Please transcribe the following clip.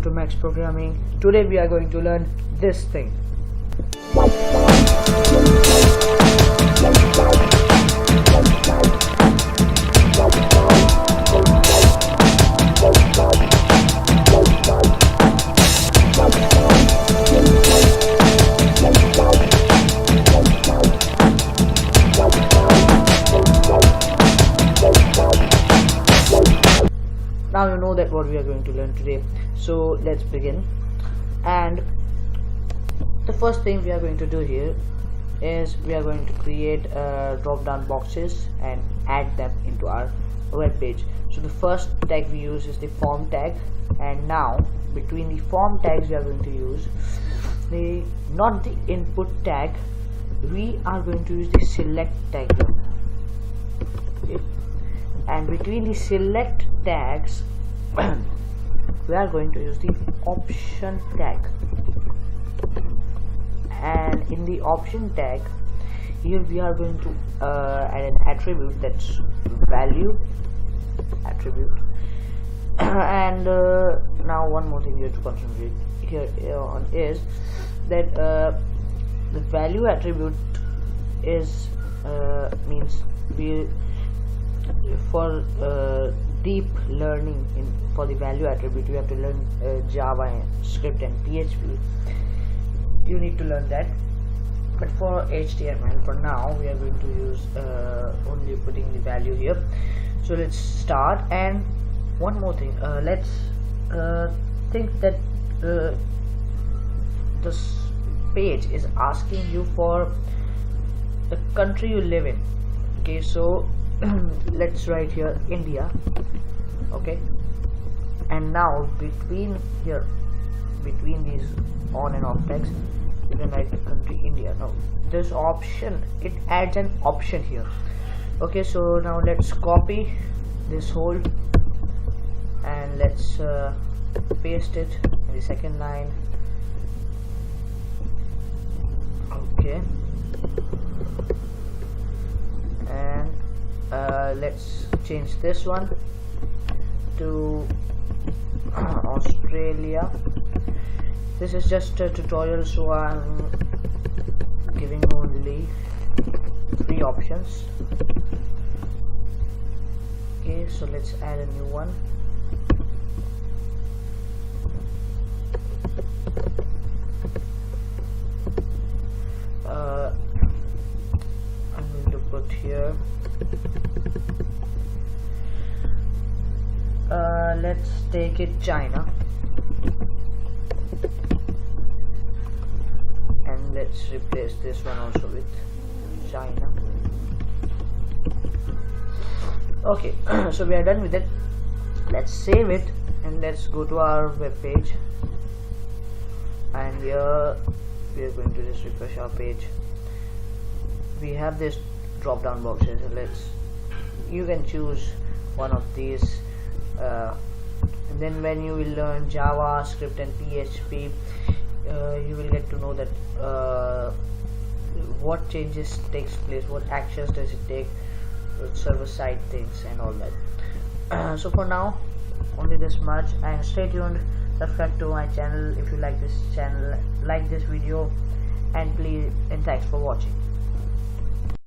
welcome to Max Programming. Today we are going to learn this thing. Now you know that what we are going to learn today, so let's begin. And the first thing we are going to do here is we are going to create drop down boxes and add them into our web page. So the first tag we use is the form tag, and now between the form tags we are going to use not the input tag, we are going to use the select tag here. Okay. And between the select tags we are going to use the option tag, and in the option tag here we are going to add an attribute, that's value attribute. And now one more thing you have to concentrate here on is that the value attribute is means we for deep learning for the value attribute we have to learn Java script and PHP. You need to learn that, but for HTML for now we are going to use only putting the value here. So let's start. And one more thing, let's think that this page is asking you for the country you live in. Okay, so let's write here India. Okay, and now between these on and off tags you can write the country India. Now this option, it adds an option here. Okay, so now let's copy this whole and let's paste it in the second line. Okay, and let's change this one to Australia. This is just a tutorial, so I'm giving only 3 options. Okay, so let's add a new one. I'm going to put here let's take it China, and let's replace this one also with China. Okay, so we are done with it. Let's save it and let's go to our web page, and we are going to just refresh our page. We have this drop down boxes. You can choose one of these, and then when you will learn JavaScript and PHP, you will get to know that what changes takes place, what actions does it take, server side things and all that. So for now only this much, and stay tuned, subscribe to my channel if you like this channel, like this video, and thanks for watching.